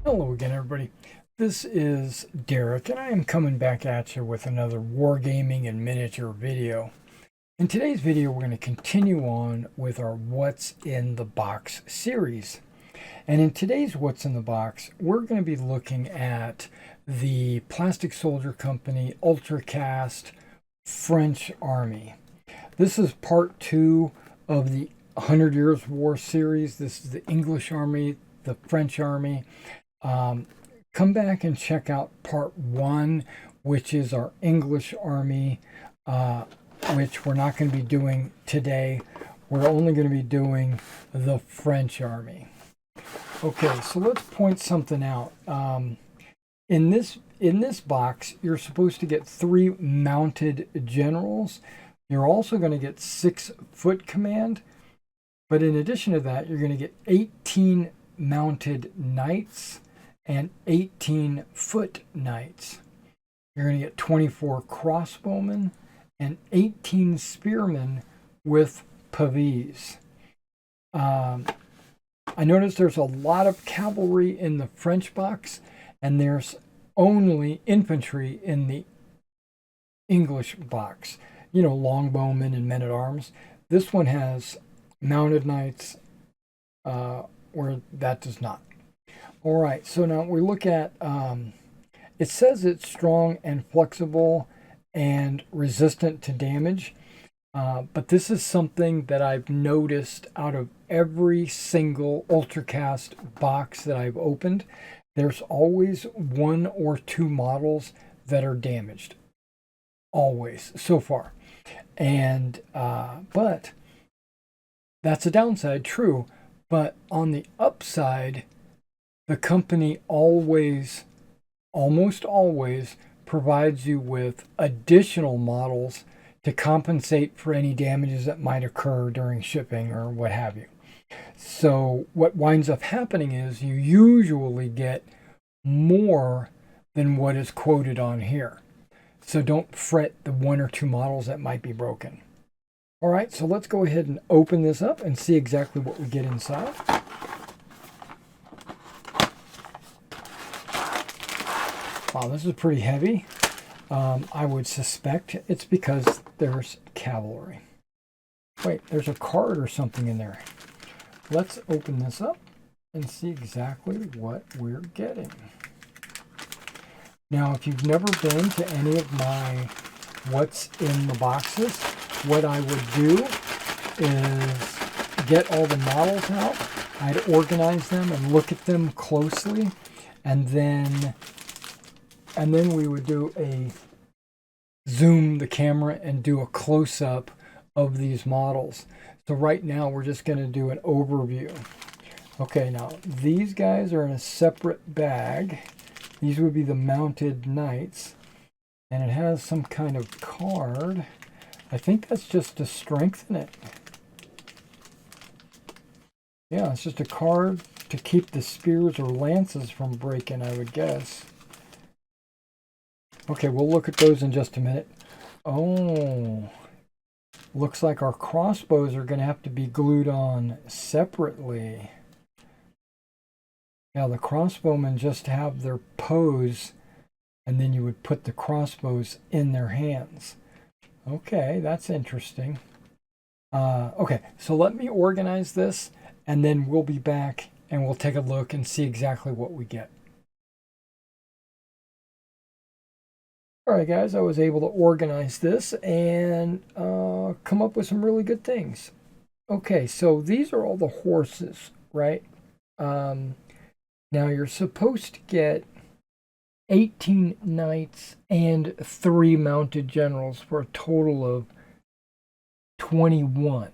Hello again, everybody. This is Derek, and I am coming back at you with another wargaming and miniature video. In today's video, we're going to continue on with our What's in the Box series. And in today's What's in the Box, we're going to be looking at the Plastic Soldier Company Ultracast French Army. This is part 2 of the 100 Years War series. This is the English Army, the French Army. Come back and check out part 1, which is our English Army, which we're not going to be doing today. We're only going to be doing the French Army. Okay, so let's point something out. In this box, you're supposed to get 3 mounted generals. You're also going to get 6 foot command. But in addition to that, you're going to get 18 mounted knights and 18 foot knights. You're going to get 24 crossbowmen and 18 spearmen with pavés. I noticed there's a lot of cavalry in the French box, and there's only infantry in the English box. You know, longbowmen and men-at-arms. This one has mounted knights, where that does not. All right, so now we look at, it says it's strong and flexible and resistant to damage, but this is something that I've noticed out of every single Ultracast box that I've opened. There's always 1 or 2 models that are damaged, always, so far. And, but that's a downside, true, but on the upside, the company always, almost always, provides you with additional models to compensate for any damages that might occur during shipping or what have you. So what winds up happening is you usually get more than what is quoted on here. So don't fret the 1 or 2 models that might be broken. All right, so let's go ahead and open this up and see exactly what we get inside. Wow, this is pretty heavy. I would suspect it's because there's cavalry. Wait, there's a card or something in there. Let's open this up and see exactly what we're getting. Now, if you've never been to any of my What's in the Boxes, what I would do is get all the models out. I'd organize them and look at them closely, and then we would do a zoom the camera and do a close-up of these models. So right now we're just going to do an overview. Okay, now these guys are in a separate bag. These would be the mounted knights, and it has some kind of card. I think that's just to strengthen it. Yeah, it's just a card to keep the spears or lances from breaking, I would guess. Okay, we'll look at those in just a minute. Oh, looks like our crossbows are going to have to be glued on separately. Now, the crossbowmen just have their pose, and then you would put the crossbows in their hands. Okay, that's interesting. Okay, so let me organize this, and then we'll be back, and we'll take a look and see exactly what we get. All right, guys, I was able to organize this and come up with some really good things. Okay, so these are all the horses, right? Now, you're supposed to get 18 knights and 3 mounted generals for a total of 21,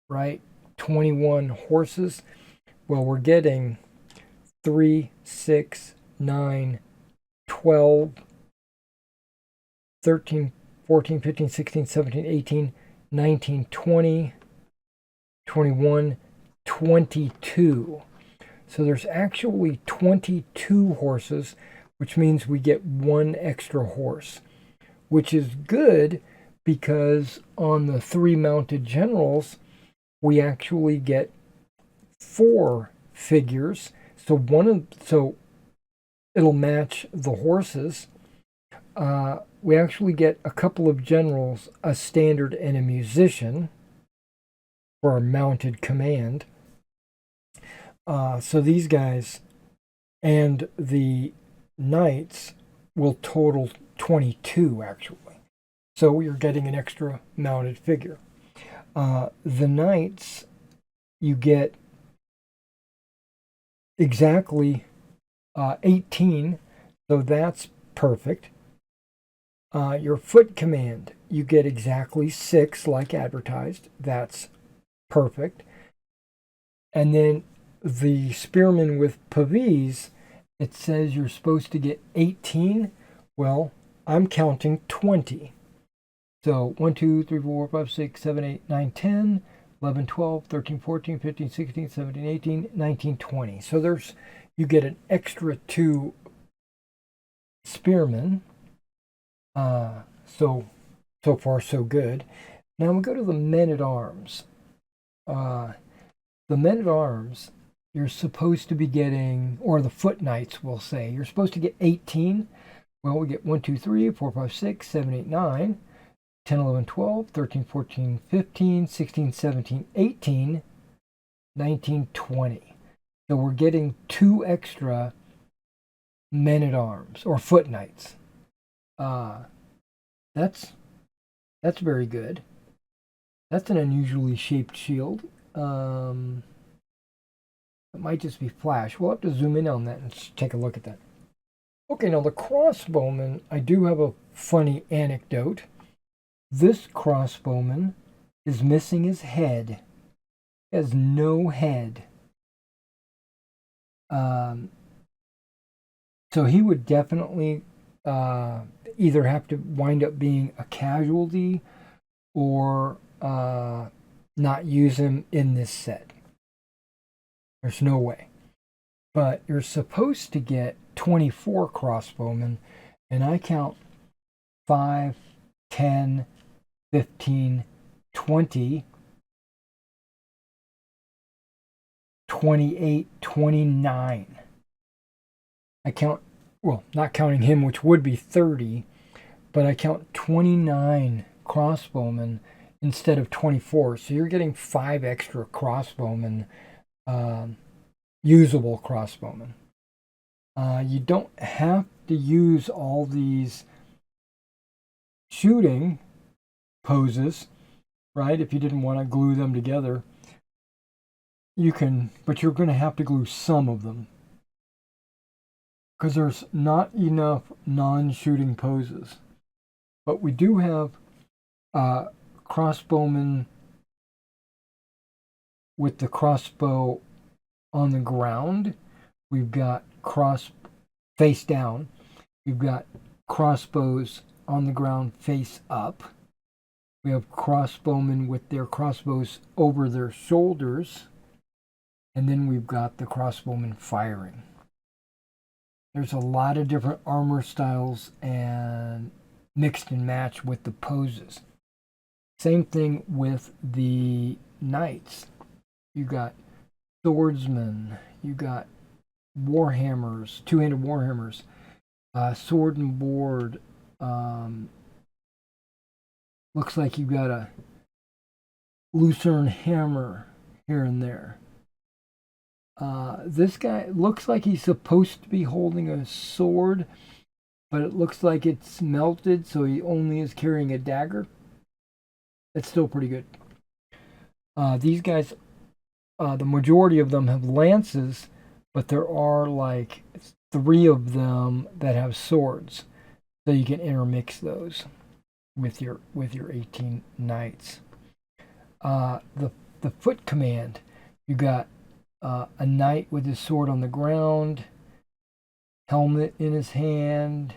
right? 21 horses. Well, we're getting 3, 6, 9, 12, 13, 14, 15, 16, 17, 18, 19, 20, 21, 22. So there's actually 22 horses, which means we get 1 extra horse, which is good because on the 3 mounted generals, we actually get 4 figures. So it'll match the horses. We actually get a couple of generals, a standard and a musician for our mounted command. So these guys and the knights will total 22 actually. So you're getting an extra mounted figure. The knights, you get exactly 18, so that's perfect. Your foot command, you get exactly 6 like advertised. That's perfect. And then the spearmen with pavis, it says you're supposed to get 18. Well, I'm counting 20. So 1, 2, 3, 4, 5, 6, 7, 8, 9, 10, 11, 12, 13, 14, 15, 16, 17, 18, 19, 20. So there's, you get an extra 2 spearmen. So far so good. Now we go to the men-at-arms. The men-at-arms, you're supposed to be getting, or the foot knights will say, you're supposed to get 18. Well, we get 1, 2, 3, 4, 5, 6, 7, 8, 9, 10, 11, 12, 13, 14, 15, 16, 17, 18, 19, 20. So we're getting 2 extra men-at-arms, or foot knights. That's very good. That's an unusually shaped shield. It might just be flash. We'll have to zoom in on that and take a look at that. Okay, now the crossbowman, I do have a funny anecdote. This crossbowman is missing his head. He has no head. So he would definitely either have to wind up being a casualty or not use him in this set. There's no way. But you're supposed to get 24 crossbowmen, and I count 5, 10, 15, 20, 28, 29. I count, well, not counting him, which would be 30, but I count 29 crossbowmen instead of 24. So you're getting 5 extra crossbowmen, usable crossbowmen. You don't have to use all these shooting poses, right? If you didn't want to glue them together, you can, but you're going to have to glue some of them because there's not enough non-shooting poses. But we do have crossbowmen with the crossbow on the ground. We've got face down. We've got crossbows on the ground face up. We have crossbowmen with their crossbows over their shoulders. And then we've got the crossbowmen firing. There's a lot of different armor styles and mixed and matched with the poses. Same thing with the knights. You got swordsmen, you got warhammers, two-handed warhammers, sword and board. Looks like you got a lucerne hammer here and there. This guy looks like he's supposed to be holding a sword, but it looks like it's melted, so he only is carrying a dagger. That's still pretty good. These guys, the majority of them have lances, but there are like 3 of them that have swords, so you can intermix those with your 18 knights. The foot command, you got a knight with his sword on the ground, helmet in his hand,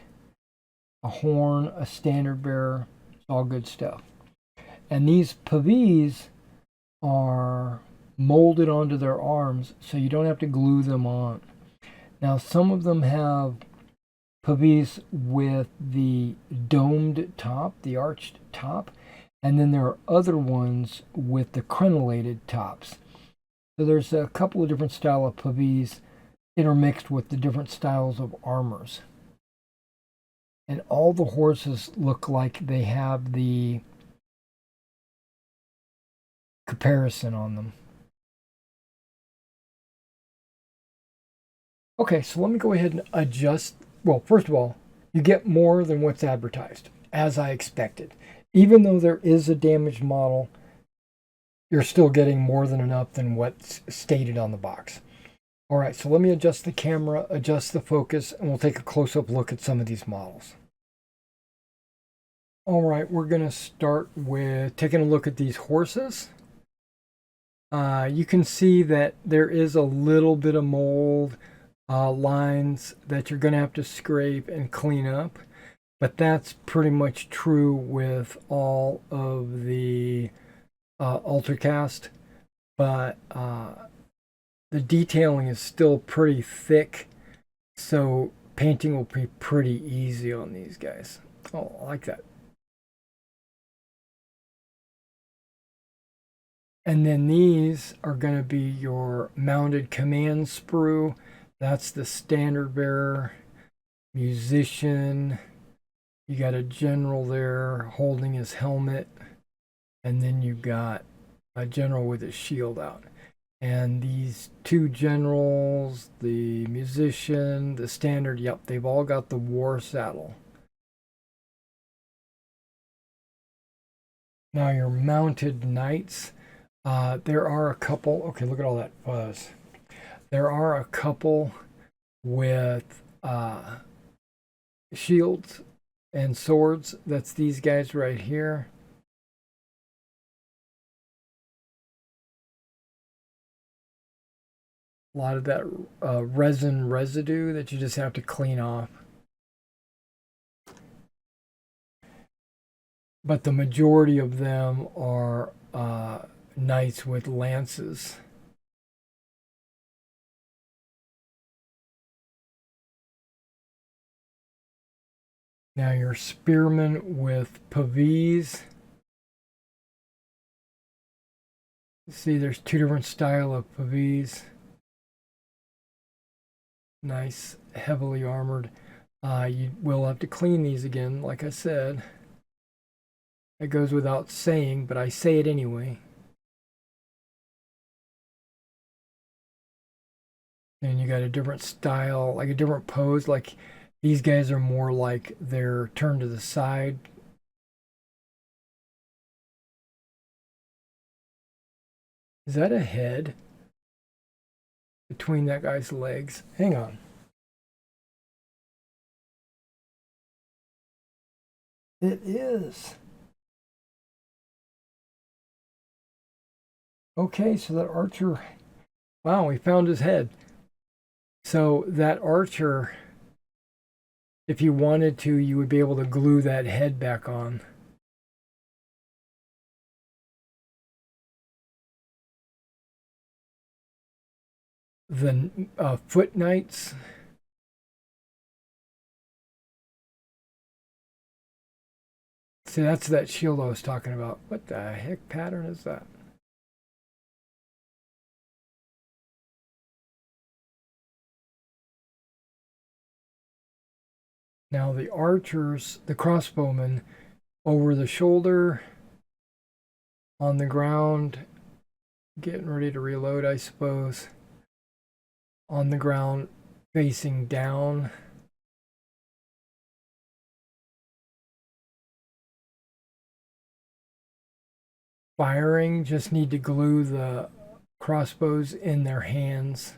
a horn, a standard bearer. It's all good stuff. And these pavis are molded onto their arms, so you don't have to glue them on. Now, some of them have pavis with the domed top, the arched top, and then there are other ones with the crenellated tops. So there's a couple of different style of pavis. intermixed with the different styles of armors. And all the horses look like they have the comparison on them. Okay, so let me go ahead and adjust. Well, first of all, you get more than what's advertised, as I expected. Even though there is a damaged model, you're still getting more than enough than what's stated on the box. All right, so let me adjust the camera, adjust the focus, and we'll take a close-up look at some of these models. All right, we're going to start with taking a look at these horses. You can see that there is a little bit of mold lines that you're going to have to scrape and clean up, but that's pretty much true with all of the Ultracast. But the detailing is still pretty thick, so painting will be pretty easy on these guys. Oh, I like that. And then these are going to be your mounted command sprue. That's the standard bearer, musician. You got a general there holding his helmet. And then you got a general with his shield out. And these two generals, the musician, the standard, yep, they've all got the war saddle. Now your mounted knights. There are a couple. Okay, look at all that fuzz. There are a couple with shields and swords. That's these guys right here. A lot of that resin residue that you just have to clean off. But the majority of them are knights with lances. Now your spearmen with pavis. See, there's two different style of pavis. Nice, heavily armored. You will have to clean these again, like I said. It goes without saying, but I say it anyway. And you got a different style, like a different pose. Like these guys are more like they're turned to the side. Is that a head between that guy's legs? Hang on. It is. Okay, so that archer, wow, we found his head. So that archer, if you wanted to, you would be able to glue that head back on. The foot knights. See, that's that shield I was talking about. What the heck pattern is that? Now the archers, the crossbowmen, over the shoulder, on the ground, getting ready to reload, I suppose. On the ground, facing down. Firing, just need to glue the crossbows in their hands.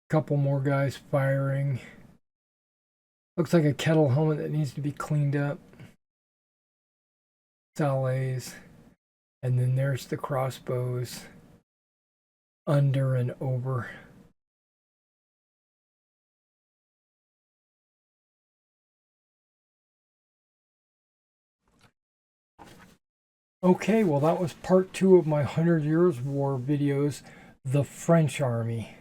Couple more guys firing. Looks like a kettle helmet that needs to be cleaned up. Salets. And then there's the crossbows under and over. Okay, well that was part 2 of my 100 Years War videos, the French Army.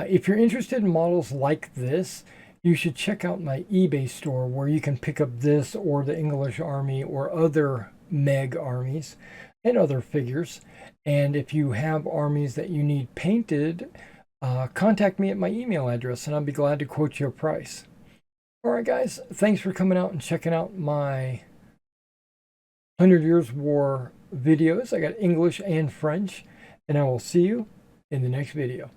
If you're interested in models like this, you should check out my eBay store where you can pick up this or the English Army or other MeG armies and other figures. And if you have armies that you need painted, contact me at my email address and I'll be glad to quote you a price. All right, guys, thanks for coming out and checking out my 100 Years War videos. I got English and French, and I will see you in the next video.